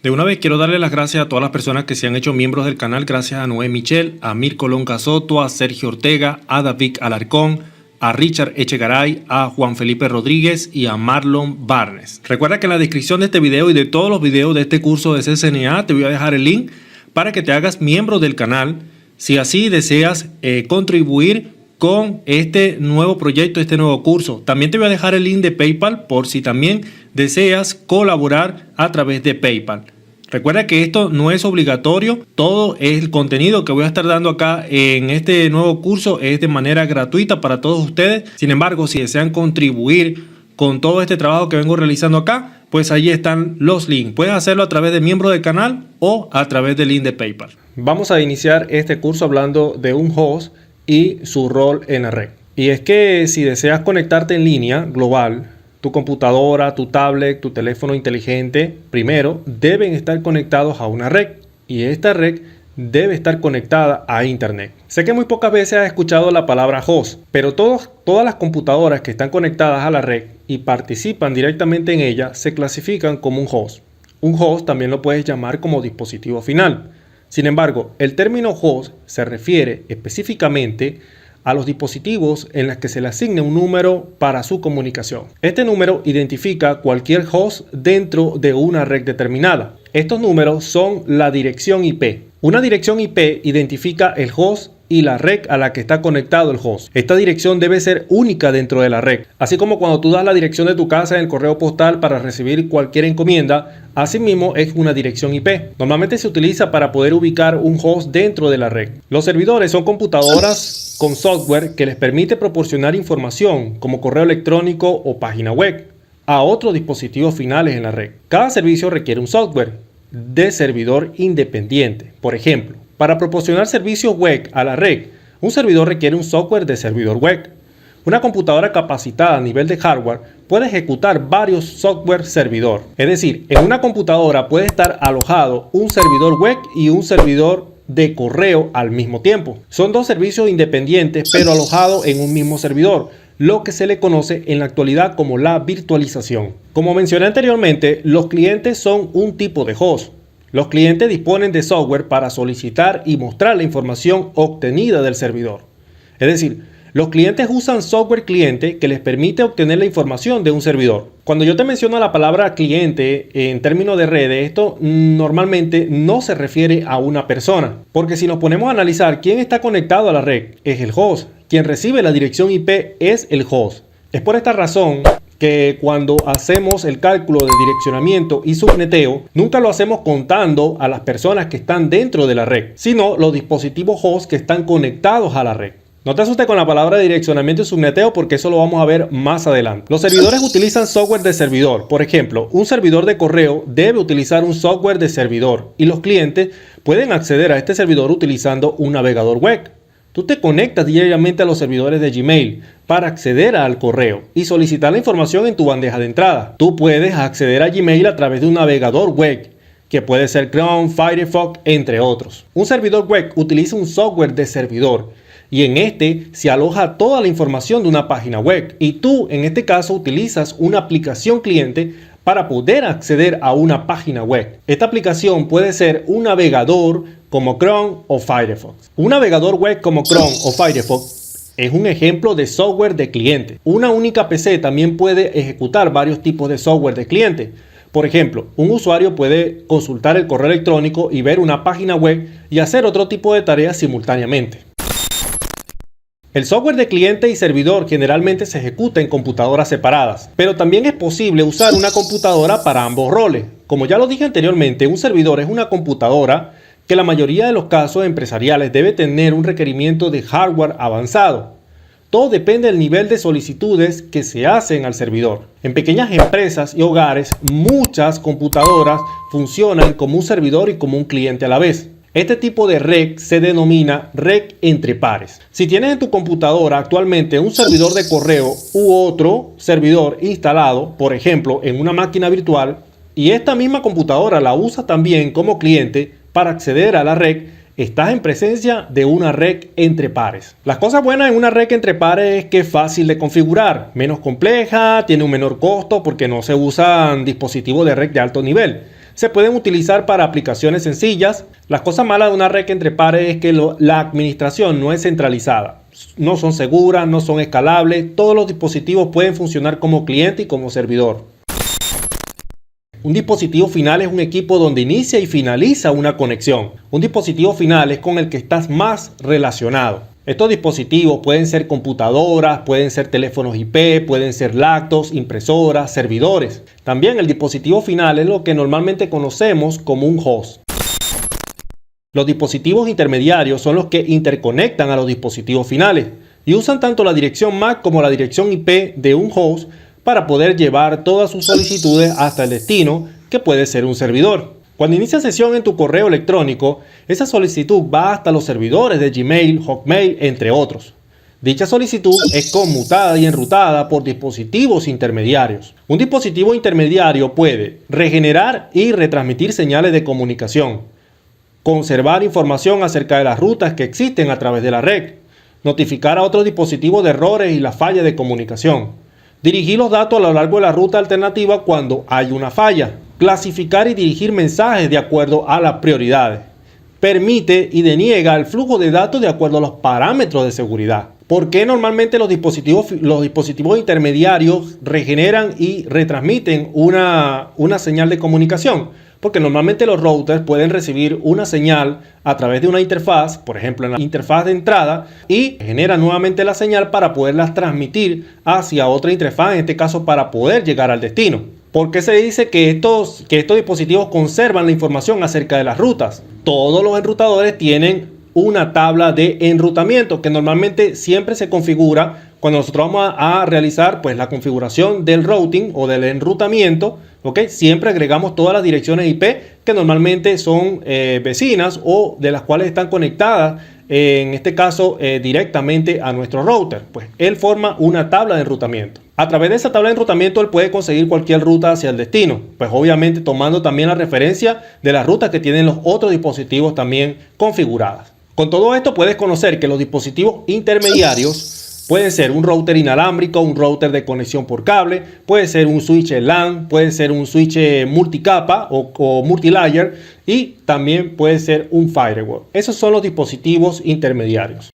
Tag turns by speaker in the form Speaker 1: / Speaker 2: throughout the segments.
Speaker 1: De una vez quiero darle las gracias a todas las personas que se han hecho miembros del canal, gracias a Noé Michel, a Mirko Lonca Soto, a Sergio Ortega, a David Alarcón, a Richard Echegaray, a Juan Felipe Rodríguez y a Marlon Barnes. Recuerda que en la descripción de este video y de todos los videos de este curso de CCNA te voy a dejar el link para que te hagas miembro del canal si así deseas contribuir con este nuevo proyecto, este nuevo curso. También te voy a dejar el link de PayPal por si también deseas colaborar a través de PayPal. Recuerda que esto no es obligatorio, todo el contenido que voy a estar dando acá en este nuevo curso es de manera gratuita para todos ustedes. Sin embargo, si desean contribuir con todo este trabajo que vengo realizando acá, pues ahí están los links. Puedes hacerlo a través de miembro del canal o a través del link de PayPal. Vamos a iniciar este curso hablando de un host y su rol en la red. Y es que si deseas conectarte en línea global, tu computadora, tu tablet, tu teléfono inteligente, primero deben estar conectados a una red. Y esta red debe estar conectada a internet. Sé que muy pocas veces has escuchado la palabra host, pero todas las computadoras que están conectadas a la red y participan directamente en ella se clasifican como un host. Un host también lo puedes llamar como dispositivo final. Sin embargo, el término host se refiere específicamente a los dispositivos en los que se le asigna un número para su comunicación. Este número identifica cualquier host dentro de una red determinada. Estos números son la dirección IP. Una dirección IP identifica el host y la red a la que está conectado el host. Esta dirección debe ser única dentro de la red. Así como cuando tú das la dirección de tu casa en el correo postal para recibir cualquier encomienda, asimismo es una dirección IP. Normalmente se utiliza para poder ubicar un host dentro de la red. Los servidores son computadoras con software que les permite proporcionar información como correo electrónico o página web a otros dispositivos finales en la red. Cada servicio requiere un software de servidor independiente. Por ejemplo, para proporcionar servicios web a la red, un servidor requiere un software de servidor web. Una computadora capacitada a nivel de hardware puede ejecutar varios software servidor. Es decir, en una computadora puede estar alojado un servidor web y un servidor de correo al mismo tiempo. Son dos servicios independientes pero alojados en un mismo servidor, lo que se le conoce en la actualidad como la virtualización. Como mencioné anteriormente, los clientes son un tipo de host. Los clientes disponen de software para solicitar y mostrar la información obtenida del servidor. Es decir, los clientes usan software cliente que les permite obtener la información de un servidor. Cuando yo te menciono la palabra cliente en términos de redes, esto normalmente no se refiere a una persona. Porque si nos ponemos a analizar quién está conectado a la red, es el host. Quien recibe la dirección IP es el host. Es por esta razón que cuando hacemos el cálculo de direccionamiento y subneteo, nunca lo hacemos contando a las personas que están dentro de la red, sino los dispositivos host que están conectados a la red. No te asustes con la palabra direccionamiento y subneteo porque eso lo vamos a ver más adelante. Los servidores utilizan software de servidor. Por ejemplo, un servidor de correo debe utilizar un software de servidor y los clientes pueden acceder a este servidor utilizando un navegador web. Tú te conectas diariamente a los servidores de Gmail para acceder al correo y solicitar la información en tu bandeja de entrada. Tú puedes acceder a Gmail a través de un navegador web, que puede ser Chrome, Firefox, entre otros. Un servidor web utiliza un software de servidor y en este se aloja toda la información de una página web. Y tú, en este caso, utilizas una aplicación cliente para poder acceder a una página web. Esta aplicación puede ser un navegador como Chrome o Firefox. Un navegador web como Chrome o Firefox es un ejemplo de software de cliente. Una única PC también puede ejecutar varios tipos de software de cliente. Por ejemplo, un usuario puede consultar el correo electrónico y ver una página web y hacer otro tipo de tareas simultáneamente. El software de cliente y servidor generalmente se ejecuta en computadoras separadas, pero también es posible usar una computadora para ambos roles. Como ya lo dije anteriormente, un servidor es una computadora que en la mayoría de los casos empresariales debe tener un requerimiento de hardware avanzado. Todo depende del nivel de solicitudes que se hacen al servidor. En pequeñas empresas y hogares, muchas computadoras funcionan como un servidor y como un cliente a la vez. Este tipo de red se denomina red entre pares. Si tienes en tu computadora actualmente un servidor de correo u otro servidor instalado, por ejemplo, en una máquina virtual, y esta misma computadora la usa también como cliente para acceder a la red, estás en presencia de una red entre pares. Las cosas buenas en una red entre pares es que es fácil de configurar, menos compleja, tiene un menor costo porque no se usan dispositivos de red de alto nivel. Se pueden utilizar para aplicaciones sencillas. Las cosas malas de una red entre pares es que la administración no es centralizada. No son seguras, no son escalables. Todos los dispositivos pueden funcionar como cliente y como servidor. Un dispositivo final es un equipo donde inicia y finaliza una conexión. Un dispositivo final es con el que estás más relacionado. Estos dispositivos pueden ser computadoras, pueden ser teléfonos IP, pueden ser laptops, impresoras, servidores. También el dispositivo final es lo que normalmente conocemos como un host. Los dispositivos intermediarios son los que interconectan a los dispositivos finales y usan tanto la dirección MAC como la dirección IP de un host para poder llevar todas sus solicitudes hasta el destino, que puede ser un servidor. Cuando inicias sesión en tu correo electrónico, esa solicitud va hasta los servidores de Gmail, Hotmail, entre otros. Dicha solicitud es conmutada y enrutada por dispositivos intermediarios. Un dispositivo intermediario puede regenerar y retransmitir señales de comunicación, conservar información acerca de las rutas que existen a través de la red, notificar a otros dispositivos de errores y la falla de comunicación, dirigir los datos a lo largo de la ruta alternativa cuando hay una falla, clasificar y dirigir mensajes de acuerdo a las prioridades, permite y deniega el flujo de datos de acuerdo a los parámetros de seguridad. ¿Por qué normalmente los dispositivos intermediarios regeneran y retransmiten una señal de comunicación? Porque normalmente los routers pueden recibir una señal a través de una interfaz, por ejemplo en la interfaz de entrada, y generan nuevamente la señal para poderlas transmitir hacia otra interfaz, en este caso para poder llegar al destino. ¿Por qué se dice que estos dispositivos conservan la información acerca de las rutas? Todos los enrutadores tienen una tabla de enrutamiento que normalmente siempre se configura cuando nosotros vamos a realizar pues la configuración del routing o del enrutamiento. ¿Okay? Siempre agregamos todas las direcciones IP que normalmente son vecinas o de las cuales están conectadas, en este caso directamente a nuestro router. Pues él forma una tabla de enrutamiento. A través de esa tabla de enrutamiento él puede conseguir cualquier ruta hacia el destino, pues obviamente tomando también la referencia de las rutas que tienen los otros dispositivos también configuradas. Con todo esto puedes conocer que los dispositivos intermediarios pueden ser un router inalámbrico, un router de conexión por cable, puede ser un switch LAN, puede ser un switch multicapa o multilayer y también puede ser un firewall. Esos son los dispositivos intermediarios.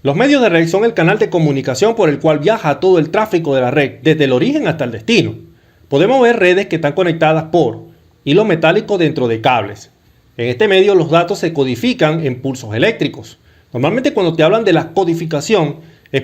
Speaker 1: Los medios de red son el canal de comunicación por el cual viaja todo el tráfico de la red, desde el origen hasta el destino. Podemos ver redes que están conectadas por hilos metálicos dentro de cables. En este medio los datos se codifican en pulsos eléctricos. Normalmente cuando te hablan de la codificación,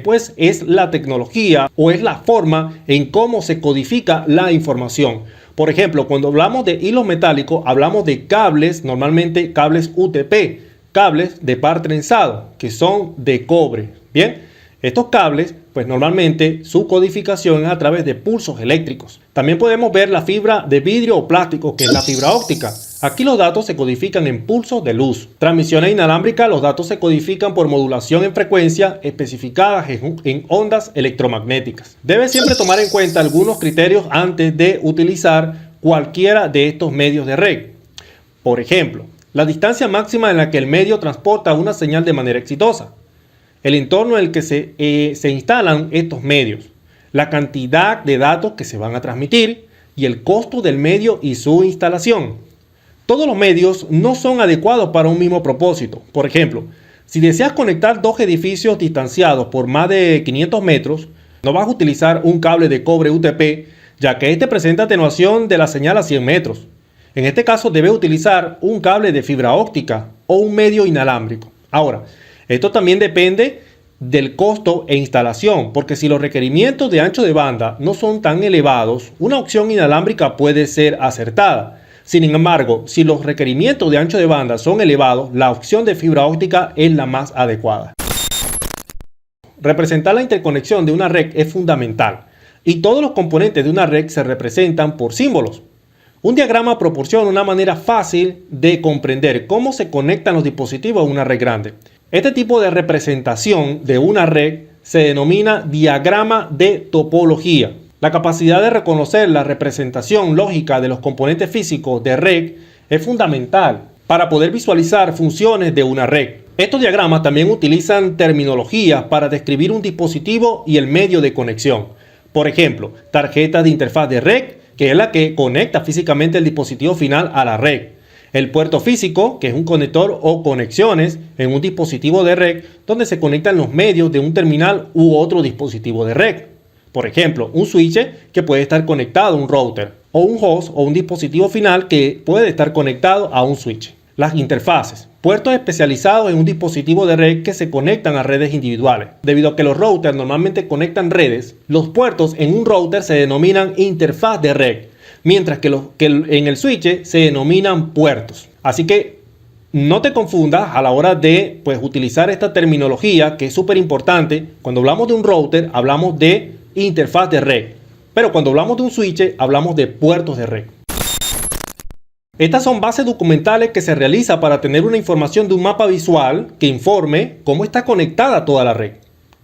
Speaker 1: pues es la tecnología o es la forma en cómo se codifica la información. Por ejemplo, cuando hablamos de hilos metálicos, hablamos de cables, normalmente cables UTP, cables de par trenzado, que son de cobre. Bien, estos cables, pues normalmente su codificación es a través de pulsos eléctricos. También podemos ver la fibra de vidrio o plástico, que es la fibra óptica. Aquí los datos se codifican en pulsos de luz. Transmisiones inalámbricas, los datos se codifican por modulación en frecuencia especificadas en ondas electromagnéticas. Debes siempre tomar en cuenta algunos criterios antes de utilizar cualquiera de estos medios de red. Por ejemplo, la distancia máxima en la que el medio transporta una señal de manera exitosa, el entorno en el que se instalan estos medios, la cantidad de datos que se van a transmitir y el costo del medio y su instalación. Todos los medios no son adecuados para un mismo propósito. Por ejemplo, si deseas conectar dos edificios distanciados por más de 500 metros, no vas a utilizar un cable de cobre UTP, ya que este presenta atenuación de la señal a 100 metros. En este caso debes utilizar un cable de fibra óptica o un medio inalámbrico. Ahora, esto también depende del costo e instalación, porque si los requerimientos de ancho de banda no son tan elevados, una opción inalámbrica puede ser acertada. Sin embargo, si los requerimientos de ancho de banda son elevados, la opción de fibra óptica es la más adecuada. Representar la interconexión de una red es fundamental y todos los componentes de una red se representan por símbolos. Un diagrama proporciona una manera fácil de comprender cómo se conectan los dispositivos a una red grande. Este tipo de representación de una red se denomina diagrama de topología. La capacidad de reconocer la representación lógica de los componentes físicos de red es fundamental para poder visualizar funciones de una red. Estos diagramas también utilizan terminologías para describir un dispositivo y el medio de conexión. Por ejemplo, tarjeta de interfaz de red, que es la que conecta físicamente el dispositivo final a la red. El puerto físico, que es un conector o conexiones en un dispositivo de red, donde se conectan los medios de un terminal u otro dispositivo de red. Por ejemplo, un switch que puede estar conectado a un router, o un host o un dispositivo final que puede estar conectado a un switch. Las interfaces, puertos especializados en un dispositivo de red que se conectan a redes individuales. Debido a que los routers normalmente conectan redes, los puertos en un router se denominan interfaz de red, mientras que en el switch se denominan puertos. Así que no te confundas a la hora de utilizar esta terminología, que es súper importante. Cuando hablamos de un router, hablamos de interfaz de red, pero cuando hablamos de un switch, hablamos de puertos de red. Estas son bases documentales que se realiza para tener una información de un mapa visual que informe cómo está conectada toda la red.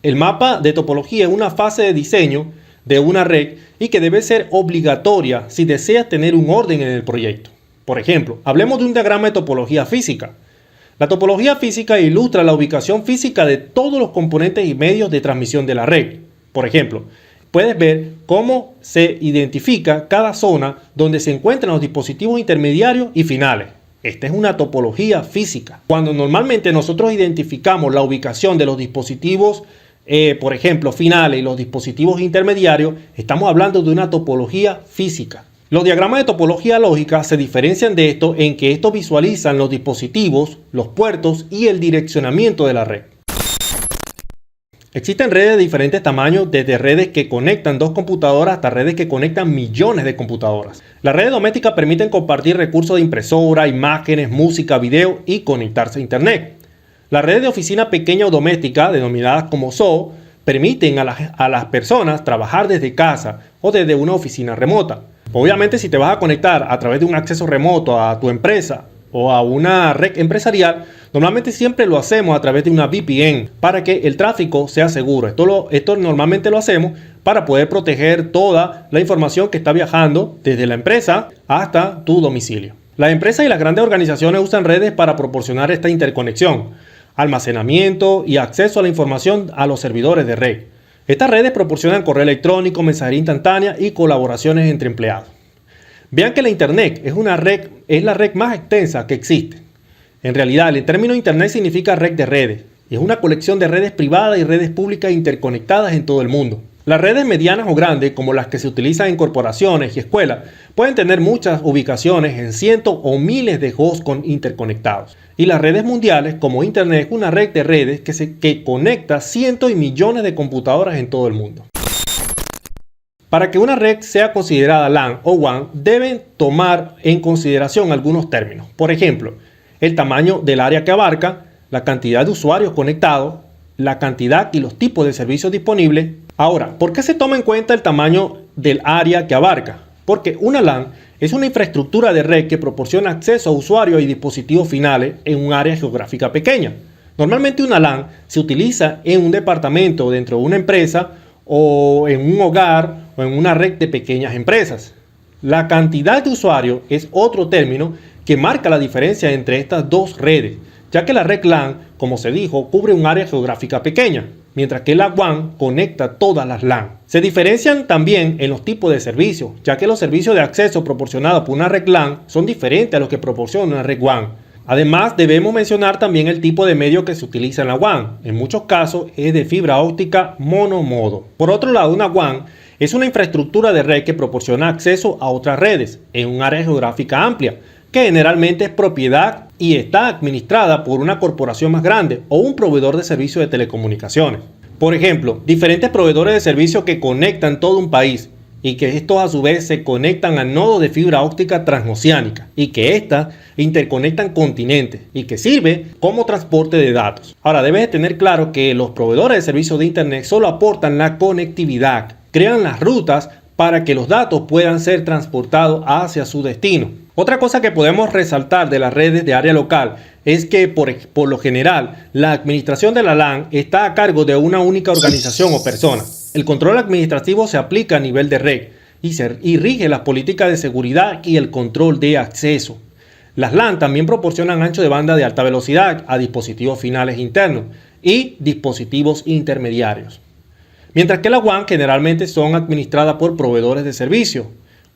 Speaker 1: El mapa de topología es una fase de diseño de una red y que debe ser obligatoria si deseas tener un orden en el proyecto. Por ejemplo, hablemos de un diagrama de topología física. La topología física ilustra la ubicación física de todos los componentes y medios de transmisión de la red. Por ejemplo, puedes ver cómo se identifica cada zona donde se encuentran los dispositivos intermediarios y finales. Esta es una topología física. Cuando normalmente nosotros identificamos la ubicación de los dispositivos, por ejemplo, finales y los dispositivos intermediarios, estamos hablando de una topología física. Los diagramas de topología lógica se diferencian de esto en que estos visualizan los dispositivos, los puertos y el direccionamiento de la red. Existen redes de diferentes tamaños, desde redes que conectan dos computadoras hasta redes que conectan millones de computadoras. Las redes domésticas permiten compartir recursos de impresora, imágenes, música, video y conectarse a internet. Las redes de oficina pequeña o doméstica, denominadas como SOHO, permiten a las personas trabajar desde casa o desde una oficina remota. Obviamente, si te vas a conectar a través de un acceso remoto a tu empresa o a una red empresarial, normalmente siempre lo hacemos a través de una VPN para que el tráfico sea seguro. Esto normalmente lo hacemos para poder proteger toda la información que está viajando desde la empresa hasta tu domicilio. Las empresas y las grandes organizaciones usan redes para proporcionar esta interconexión, almacenamiento y acceso a la información a los servidores de red. Estas redes proporcionan correo electrónico, mensajería instantánea y colaboraciones entre empleados. Vean que la Internet es la red más extensa que existe. En realidad, el término Internet significa red de redes. Es una colección de redes privadas y redes públicas interconectadas en todo el mundo. Las redes medianas o grandes, como las que se utilizan en corporaciones y escuelas, pueden tener muchas ubicaciones en cientos o miles de hosts interconectados. Y las redes mundiales, como Internet, es una red de redes que conecta cientos y millones de computadoras en todo el mundo. Para que una red sea considerada LAN o WAN, deben tomar en consideración algunos términos. Por ejemplo, el tamaño del área que abarca, la cantidad de usuarios conectados, la cantidad y los tipos de servicios disponibles. Ahora, ¿por qué se toma en cuenta el tamaño del área que abarca? Porque una LAN es una infraestructura de red que proporciona acceso a usuarios y dispositivos finales en un área geográfica pequeña. Normalmente una LAN se utiliza en un departamento dentro de una empresa o en un hogar o en una red de pequeñas empresas. La cantidad de usuarios es otro término que marca la diferencia entre estas dos redes, ya que la red LAN, como se dijo, cubre un área geográfica pequeña, mientras que la WAN conecta todas las LAN. Se diferencian también en los tipos de servicios, ya que los servicios de acceso proporcionados por una red LAN son diferentes a los que proporciona una red WAN. Además, debemos mencionar también el tipo de medio que se utiliza en la WAN. En muchos casos es de fibra óptica monomodo. Por otro lado, una WAN es una infraestructura de red que proporciona acceso a otras redes en un área geográfica amplia, que generalmente es propiedad y está administrada por una corporación más grande o un proveedor de servicios de telecomunicaciones. Por ejemplo, diferentes proveedores de servicios que conectan todo un país y que estos a su vez se conectan a nodos de fibra óptica transoceánica y que éstas interconectan continentes y que sirve como transporte de datos. Ahora, debes tener claro que los proveedores de servicios de Internet solo aportan la conectividad, crean las rutas para que los datos puedan ser transportados hacia su destino. Otra cosa que podemos resaltar de las redes de área local es que por lo general la administración de la LAN está a cargo de una única organización o persona. El control administrativo se aplica a nivel de red y rige las políticas de seguridad y el control de acceso. Las LAN también proporcionan ancho de banda de alta velocidad a dispositivos finales internos y dispositivos intermediarios. Mientras que las WAN generalmente son administradas por proveedores de servicio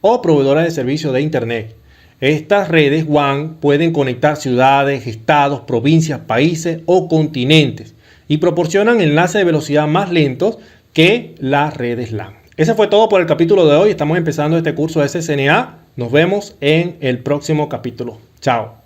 Speaker 1: o proveedores de servicio de Internet. Estas redes WAN pueden conectar ciudades, estados, provincias, países o continentes y proporcionan enlaces de velocidad más lentos que las redes LAN. Ese fue todo por el capítulo de hoy. Estamos empezando este curso de SSNA. Nos vemos en el próximo capítulo. Chao.